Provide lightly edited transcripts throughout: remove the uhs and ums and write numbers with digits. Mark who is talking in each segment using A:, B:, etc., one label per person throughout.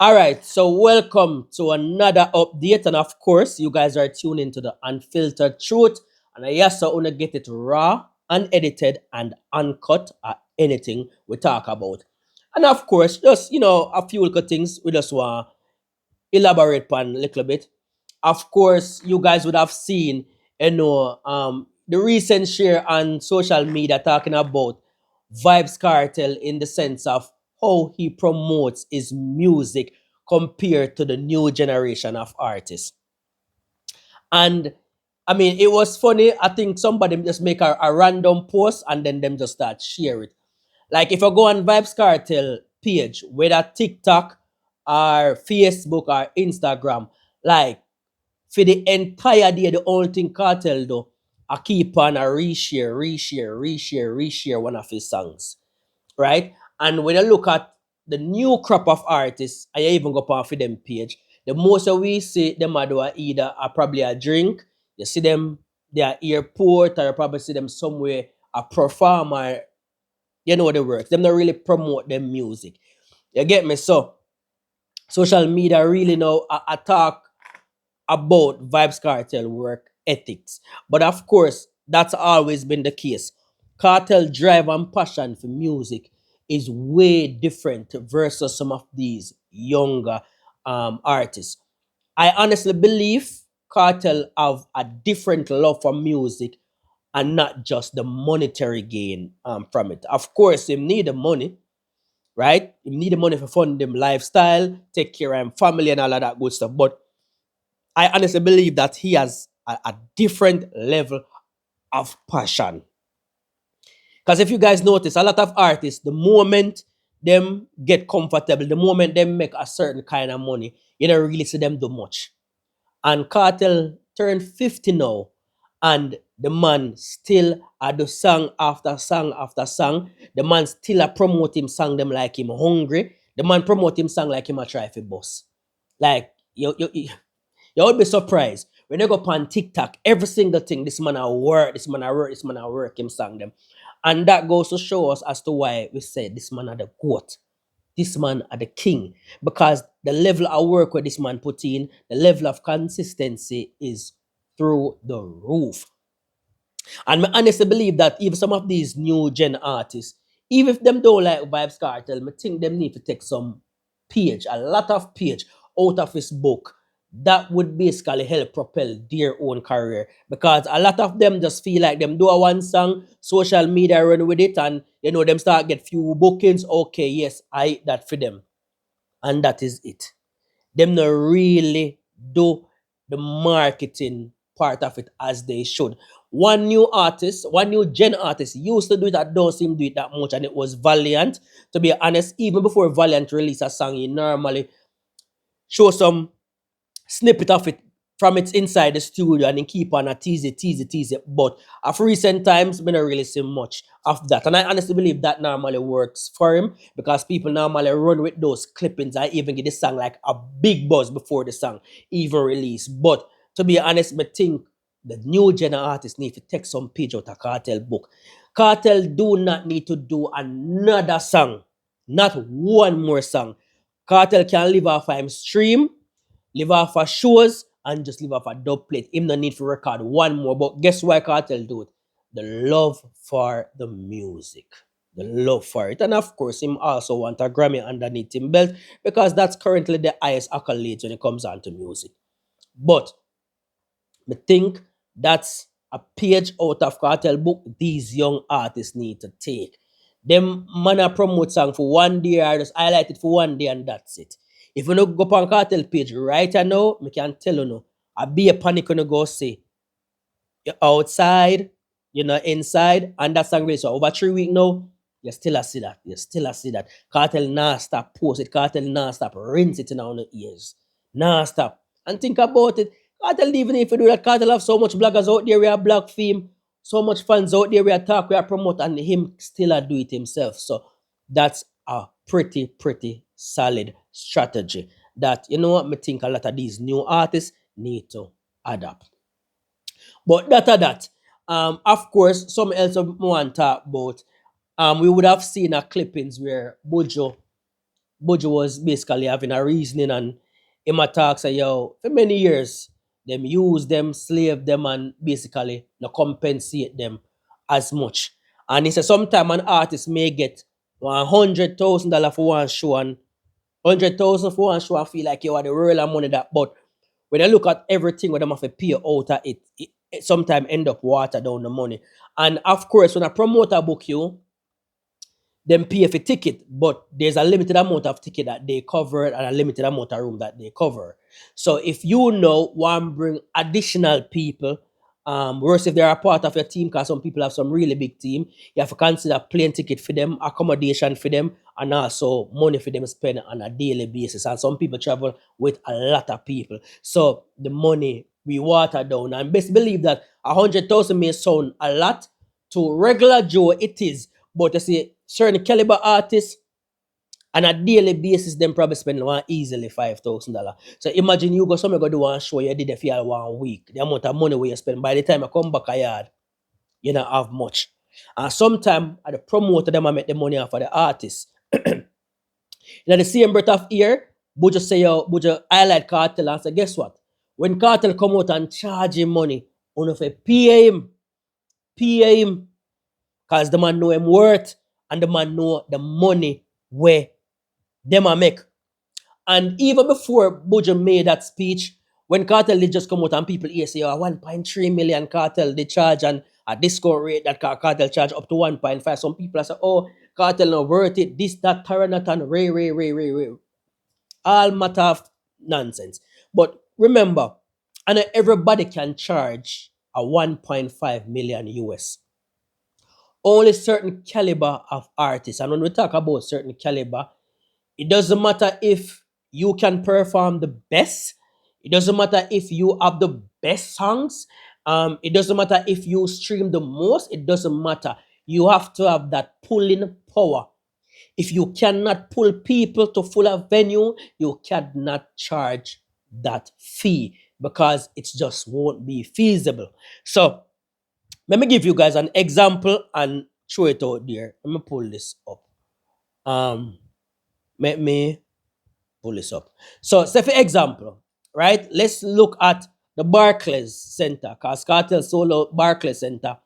A: All right, so welcome to another update, and of course, you guys are tuned into the Unfiltered Truth, and I yes, I wanna get it raw, unedited, and uncut at anything we talk about. And of course, just a few little things we just want elaborate upon a little bit. Of course, you guys would have seen, the recent share on social media talking about Vybz Kartel in the sense of how he promotes his music compared to the new generation of artists. And I mean, it was funny. I think somebody just make a random post and then them just start share it. Like if I go on Vybz Kartel page, whether TikTok or Facebook or Instagram, like for the entire day, the only thing Cartel do, I keep on a reshare one of his songs, right? And when I look at the new crop of artists, I even go on for them page. The most that we see them are do are either are probably a drink. You see them they are airport, or you probably see them somewhere a performer. You know the works. Them not really promote them music. You get me? So social media really now talk about Vybz Cartel work ethics. But of course, that's always been the case. Cartel drive and passion for music is way different versus some of these younger artists. I honestly believe Cartel have a different love for music and not just the monetary gain from it. Of course, they need the money, right? You need the money for fund them lifestyle, take care of him family and all of that good stuff. But I honestly believe that he has a different level of passion. Because if you guys notice, a lot of artists, the moment them get comfortable, the moment them make a certain kind of money, you don't really see them do much. And Cartel turned 50 now, and the man still a do song after song after song. The man still a promote him song them like him hungry. The man promote him song like him a try for boss. Like you would be surprised when you go on TikTok, every single thing this man a work, this man a work, this man a work him sang them. And that goes to show us as to why we say this man are the goat. This man are the king. Because the level of work where this man put in, the level of consistency is through the roof. And I honestly believe that even some of these new gen artists, even if them don't like Vybz Kartel, I think them need to take some page, a lot of page out of his book that would basically help propel their own career. Because a lot of them just feel like them do a one song, social media run with it, and them start get few bookings. Okay, yes, I that for them. And that is it. Them not really do the marketing part of it as they should. One new artist, one new gen artist used to do it that don't seem to do it that much, and it was Valiant. To be honest, even before Valiant release a song, he normally show some snippet of it from its inside the studio and then keep on a tease it. But of recent times, we don't really see much of that. And I honestly believe that normally works for him because people normally run with those clippings. I even get the song like a big buzz before the song even release. But to be honest, I think the new gen artists need to take some page out of Cartel book. Cartel do not need to do another song. Not one more song. Cartel can live off him stream, live off of shows, and just live off a dub plate. Him no need to record one more. But guess why Cartel do it? The love for the music. The love for it. And of course, him also want a Grammy underneath him belt because that's currently the highest accolades when it comes down to music. But I think that's a page out of Cartel book these young artists need to take. Them man a promote song for one day or just highlight it for one day and that's it. If you no go on Cartel page right now, me can tell you no. I be a panic when you go say you're outside, you're not inside, and that song release. So over 3 weeks now, you still a see that. You still a see that. Cartel nah stop post it. Cartel nah stop rinse it in our ears. Nah stop. And think about it. Cartel even if you do that, Cartel have so much bloggers out there, we are black fame, so much fans out there, we are talk, we are promote, and him still a do it himself. So that's a pretty solid strategy that you know what me think a lot of these new artists need to adapt. But that. Of course, some else we want to talk about. We would have seen a clippings where Buju Buju was basically having a reasoning and him a talk say, yo, for many years, them use them, slave them, and basically no compensate them as much. And he said sometimes an artist may get $100,000 for one show and 100,000 for one show and feel like you are the real money that. But when I look at everything what them have to pay out of it sometimes end up water down the money. And of course, when a promoter book you, them pay for ticket, but there's a limited amount of ticket that they cover and a limited amount of room that they cover. So if you know want bring additional people, worse if they're a part of your team, because some people have some really big team, you have to consider plane ticket for them, accommodation for them, and also money for them spend on a daily basis. And some people travel with a lot of people, so the money we water down. And best believe that 100,000 may sound a lot to regular Joe, it is, but you see, certain caliber artists on a daily basis, them probably spend one easily $5,000. So imagine you go somewhere go do one show, you did it for 1 week. The amount of money where you spend by the time I come back a yard, you don't have much. And sometimes at the promoter them I make the money off of the artist. In the same breath of ear, Buju say yo, Buju highlight Cartel and say, guess what? When Cartel come out and charge him money, on of a pay him, because the man know him worth and the man know the money where them a make. And even before Buju made that speech, when Cartel did just come out and people here say, oh, 1.3 million Cartel they charge and a discount rate that Cartel charge up to 1.5. Some people say, oh, Cartel not worth it, this, that, Taranatan, Ray. All matter of nonsense. But remember, and everybody can charge a 1.5 million US. Only certain caliber of artists. And when we talk about certain caliber, it doesn't matter if you can perform the best. It doesn't matter if you have the best songs. It doesn't matter if you stream the most. It doesn't matter. You have to have that pulling power. If you cannot pull people to full of venue, you cannot charge that fee because it just won't be feasible. So let me give you guys an example and throw it out there. Let me pull this up. Let me pull this up. So, say for example, right? Let's look at the Barclays Center. Because Cartel sold out Barclays Center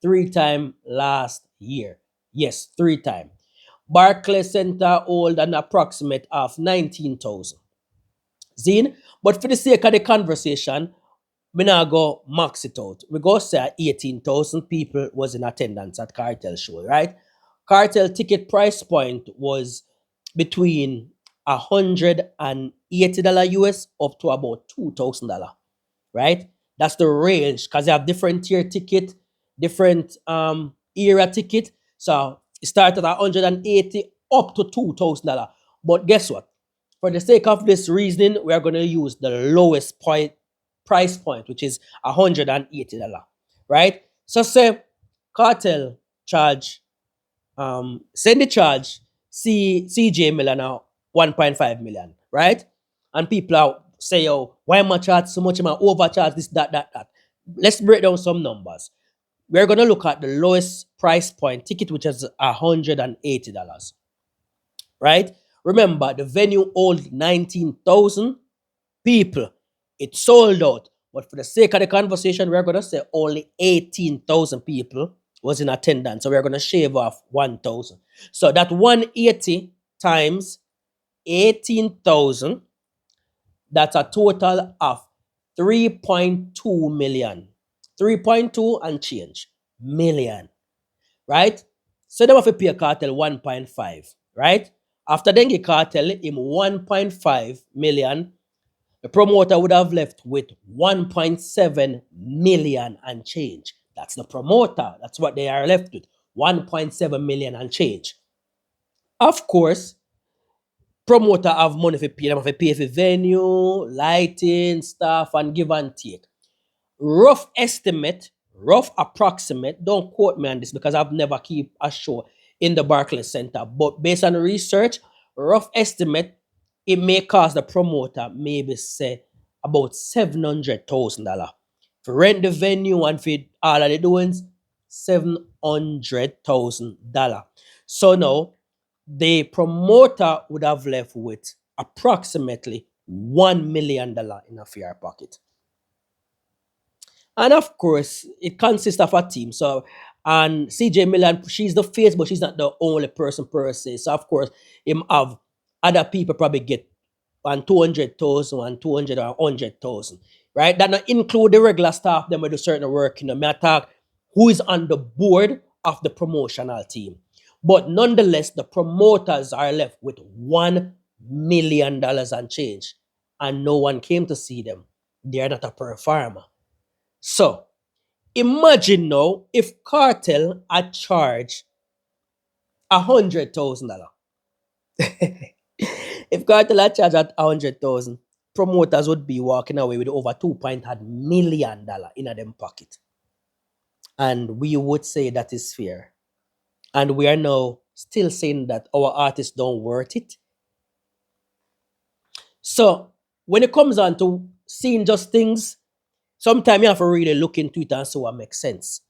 A: 3 times last year. Yes, 3 times. Barclays Center hold an approximate of 19,000. Zine, but for the sake of the conversation, we now go max it out. We go say 18,000 people was in attendance at Cartel show, right? Cartel ticket price point was between $180 US up to about $2,000, right? That's the range because they have different tier ticket, different era ticket. So it started at 180 up to $2,000. But guess what? For the sake of this reasoning, we are going to use the lowest price point, which is $180, right? So say Cartel charge, send the charge CJ Miller now 1.5 million, right? And people are say, oh, why am I charge so much? Am I overcharge this, that? Let's break down some numbers. We're gonna look at the lowest price point ticket, which is $180, right? Remember, the venue holds 19,000 people. It sold out. But for the sake of the conversation, we're going to say only 18,000 people was in attendance. So we're going to shave off 1,000. So that 180 times 18,000, that's a total of 3.2 million. 3.2 and change million, right? So they have to pay a Cartel 1.5, right? After then get Cartel him 1.5 million, the promoter would have left with 1.7 million and change. That's the promoter. That's what they are left with. 1.7 million and change. Of course, promoter have money for pay. Them have to pay for venue, lighting, staff, and give and take. Rough estimate, rough approximate, don't quote me on this because I've never keep a show in the Barclays Center. But based on research, rough estimate, it may cost the promoter maybe say about $700,000. For rent the venue and for all of the doings, $700,000. So now the promoter would have left with approximately $1 million in a fair pocket. And of course, it consists of a team. So, and CJ Milan, she's the face, but she's not the only person per se. So, of course, him have other people probably get 200,000, 200 or 100,000, right? That not include the regular staff, them with a certain work, me attack who is on the board of the promotional team. But nonetheless, the promoters are left with $1 million and change, and no one came to see them. They are not a performer. So imagine now if Cartel had charged $100,000. If Cartel had charged at 100,000, promoters would be walking away with over $2.5 million in them pocket. And we would say that is fair. And we are now still saying that our artists don't worth it. So when it comes on to seeing just things, sometimes you have to really look into it and see what makes sense.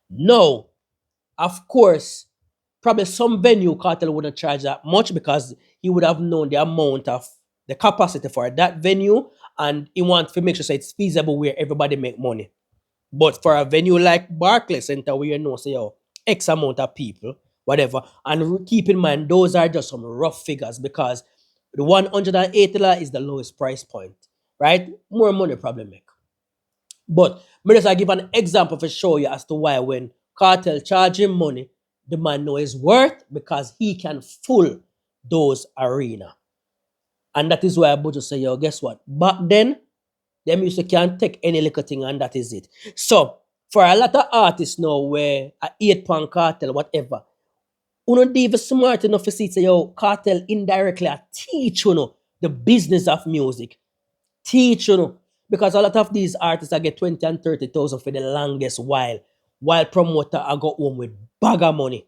A: No, of course, probably some venue Cartel wouldn't charge that much because he would have known the amount of the capacity for that venue, and he wants to make sure it's feasible where everybody make money. But for a venue like Barclays Center, where you know, say, oh, X amount of people, whatever, and keep in mind, those are just some rough figures because the $180 is the lowest price point, right? More money probably make. But me just I give an example to show you as to why when Cartel charge him money, the man know his worth because he can full those arena. And that is why Buju say, yo, guess what? Back then, them used to can't take any little thing and that is it. So for a lot of artists now where a 8 pound Cartel, whatever, you know, they even smart enough to see say, yo, Cartel indirectly a teach you know the business of music. Teach you know. Because a lot of these artists I get 20 and 30,000 for the longest while promoter I got home with bag of money.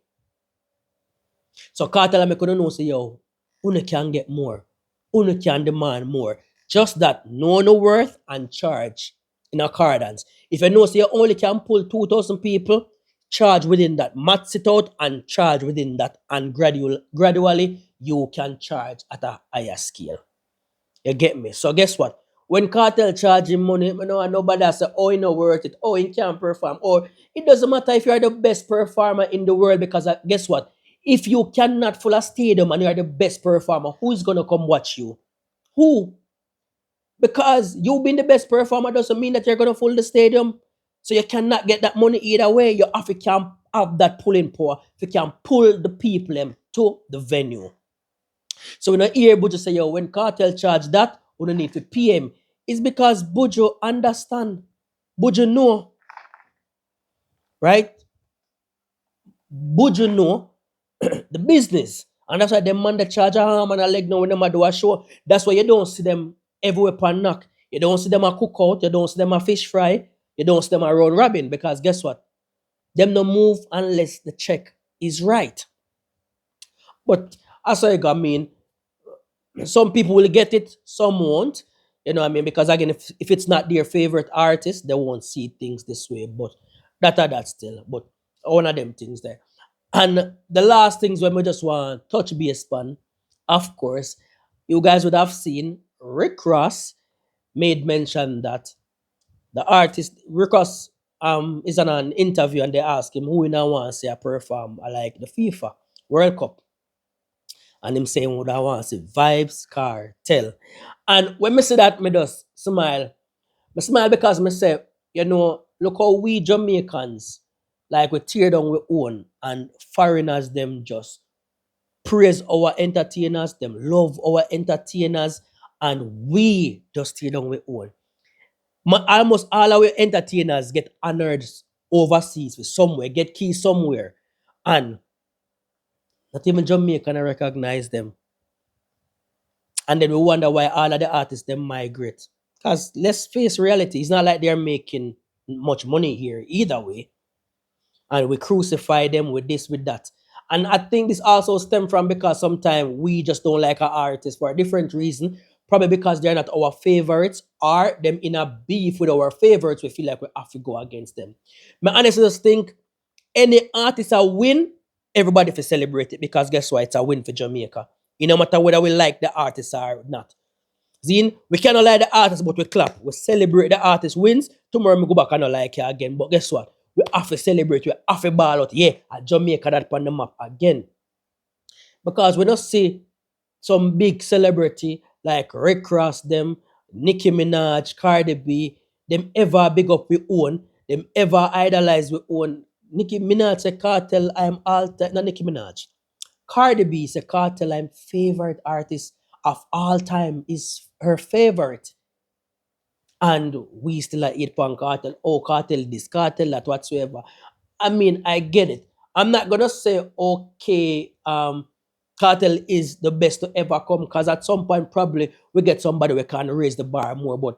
A: So Cartel I couldn't know say, yo, you can get more. You can demand more. Just that know no worth and charge in accordance. If you know say you only can pull 2,000 people, charge within that. Max it out and charge within that. And gradually you can charge at a higher scale. You get me? So guess what? When Cartel charging money, you know, and nobody say, oh, you know worth it. Oh, he can't perform. Or it doesn't matter if you are the best performer in the world because guess what? If you cannot fill a stadium and you are the best performer, who is going to come watch you? Who? Because you being the best performer doesn't mean that you're going to fill the stadium. So you cannot get that money either way. You have to have that pulling power. If you can pull the people to the venue. So when I hear Buju say, yo, when Cartel charge that, we don't need to pay him. It's because Buju understand. Buju know. Right? Buju know the business. And that's why them man that charge a arm and a leg now when them do a show. That's why you don't see them everywhere pan knock. You don't see them a cook out. You don't see them a fish fry. You don't see them a round robin. Because guess what? Them no move unless the check is right. But as I mean, some people will get it, some won't. You know what I mean? Because again, if it's not their favorite artist, they won't see things this way. But that still. But one of them things there. And the last things when we just want to touch base on, of course, you guys would have seen Rick Ross made mention that the artist Rick Ross is on an interview and they ask him who he now want to see a perform like the FIFA World Cup. And him saying what I want to say, Vybz Kartel. And when me say that, me just smile. Me smile because me say, you know, look how we Jamaicans, like we tear down we own and foreigners them just praise our entertainers, them love our entertainers, and we just tear down we own. Almost all our entertainers get honored overseas with somewhere, get keys somewhere. And not even Jamaica can recognize them. And then we wonder why all of the artists them migrate. Because let's face reality, it's not like they're making much money here either way. And we crucify them with this, with that. And I think this also stems from because sometimes we just don't like our artists for a different reason. Probably because they're not our favorites or them in a beef with our favorites. We feel like we have to go against them. I honestly just think any artist I win, Everybody for celebrate it because guess what? It's a win for Jamaica. You no matter whether we like the artist or not. Zine, we cannot like the artist, but we clap. We celebrate the artist wins. Tomorrow we go back and not like it again. But guess what? We have to celebrate. We have to ball out. Yeah, at Jamaica that on the map again. Because we don't see some big celebrity like Rick Ross, them, Nicki Minaj, Cardi B, them ever big up we own, them ever idolize we own. Nicki Minaj say Cartel, I'm all time, not Nicki Minaj. Cardi B say Cartel, I'm favorite artist of all time, is her favorite. And we still like it on Cartel, oh Cartel this, Cartel that, whatsoever. I mean, I get it. I'm not gonna say okay, Cartel is the best to ever come because at some point probably we get somebody we can raise the bar more, but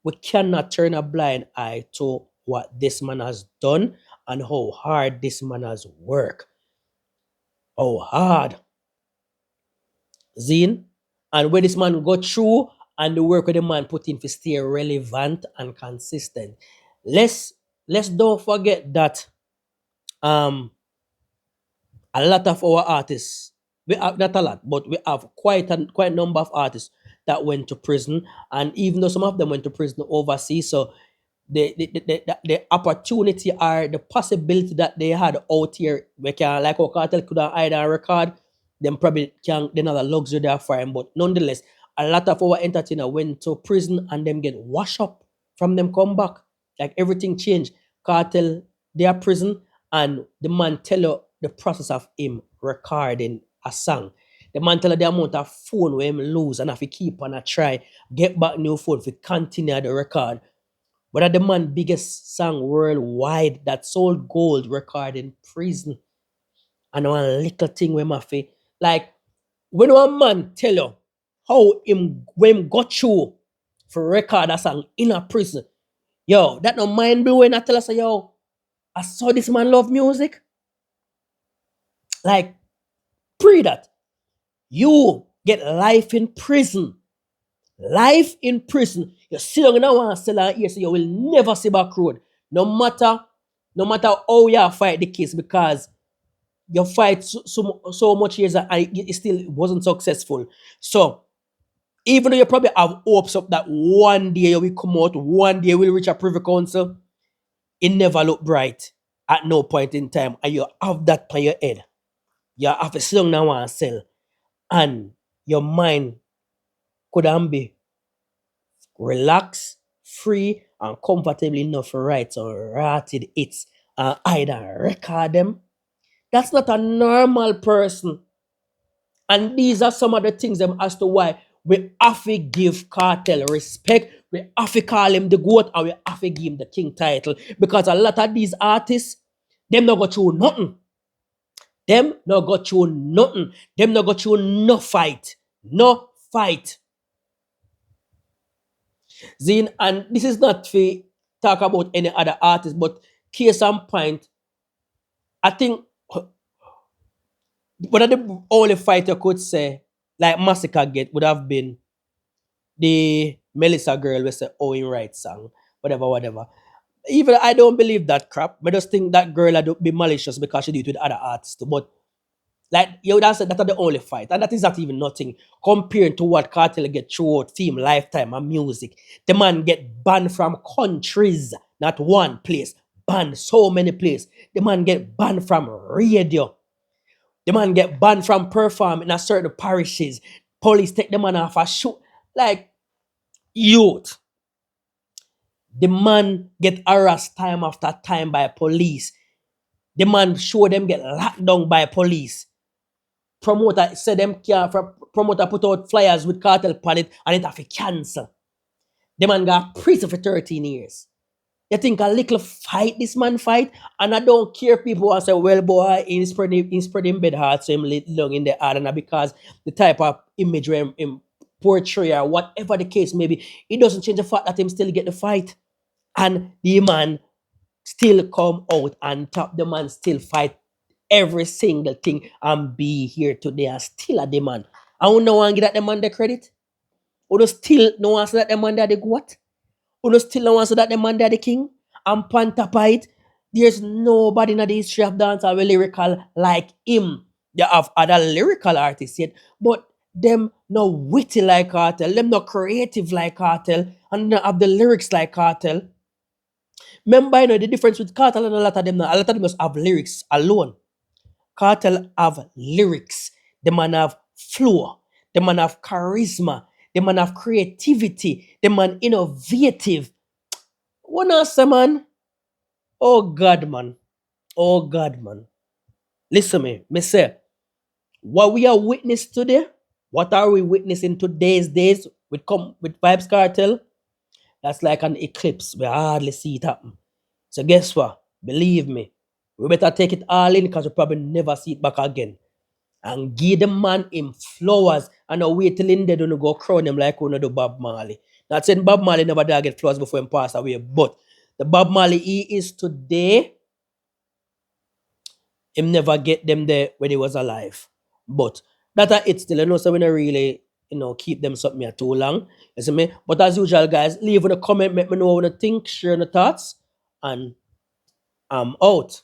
A: we cannot turn a blind eye to what this man has done and how hard this man has worked. How hard, Zine, and where this man go through and the work where the man put in to stay relevant and consistent. Let's let's don't forget that um a lot of our artists, we have not a lot, but we have quite a number of artists that went to prison, and even though some of them went to prison overseas, so the opportunity or the possibility that they had out here, we can like our cartel could have hide and record, them probably can they not a luxury they are fine, but nonetheless, a lot of our entertainer went to prison and them get washed up from them come back. Like everything changed. Cartel, they are prison, and the man tell you the process of him recording a song. The man tell you the amount of phone where him lose and if he keep on a try, get back new phone if he continue the record. But that the man biggest song worldwide that sold gold record in prison. And one little thing where my face, like when one man tell you how him when him got through for record a song in a prison, yo, that no mind blowing. I tell us, yo, I saw this man love music. Like, pre that. You get life in prison. Life in prison. You sit down in a one cell and here, so you will never see back road. No matter how you fight the case, because you fight so much years and it still wasn't successful. So even though you probably have hopes of that one day you will come out, one day you will reach a privy council, it never look bright at no point in time. And you have that on your head. You have to sit down in one cell and your mind couldn't be relaxed, free, and comfortable enough to write some rotted hits and either record them. That's not a normal person. And these are some of the things them as to why we have to give Cartel respect. We have to call him the GOAT and we have to give him the king title. Because a lot of these artists, them not go through nothing. Them not go through nothing. Them not go through no fight. No fight. Zine, and this is not to talk about any other artist, but case and point, I think one of the only fight you could say, like Massacre get, would have been the Melissa girl with the Owen Wright song, whatever, whatever. Even I don't believe that crap. I just think that girl had be malicious because she did it with other artists too. But like you would have said, that's the only fight. And that is not even nothing compared to what Cartel get throughout film, lifetime, and music. The man get banned from countries, not one place. Banned so many places. The man get banned from radio. The man get banned from perform in a certain parishes. Police take the man off a show. Like, youth. The man get harassed time after time by police. The man show them get locked down by police. Promoter said them can't, promoter put out flyers with Cartel on it and it have to cancel. The man got prison for 13 years. You think a little fight this man fight? And I don't care people who say, well, boy, he's spreading bed hard, so him lit long in the heart, and because the type of image where him portray or whatever the case may be, it doesn't change the fact that him still get the fight. And the man still come out and top. The man still fight every single thing and be here today and still a the man. I don't know and give that the man the credit. Or still no one say that the man that the what? Who still no one say that the man that the king and pantapite. There's nobody in the history of dancehall with lyrical like him. They have other lyrical artists yet, but them no witty like Cartel, them no creative like Cartel, and they have the lyrics like Cartel. Remember, the difference with Cartel and a lot of them, a lot of them just have lyrics alone. Cartel have lyrics. The man have flow. The man have charisma. The man have creativity. The man innovative. What else, man? Oh God, man. Oh God, man. Listen me say, what we are witness today, what are we witnessing today's days with Vybz Kartel? That's like an eclipse. We hardly see it happen. So guess what? Believe me, we better take it all in because we probably never see it back again. And give the man him flowers and not wait till him dead don't go crown him like we do Bob Marley. Not saying Bob Marley never did get flowers before him pass away, but the Bob Marley he is today, him never get them there when he was alive. But that are it still, so we don't really, keep them something here too long. You see me? But as usual, guys, leave in a comment, make me know what you think, share your thoughts, and I'm out.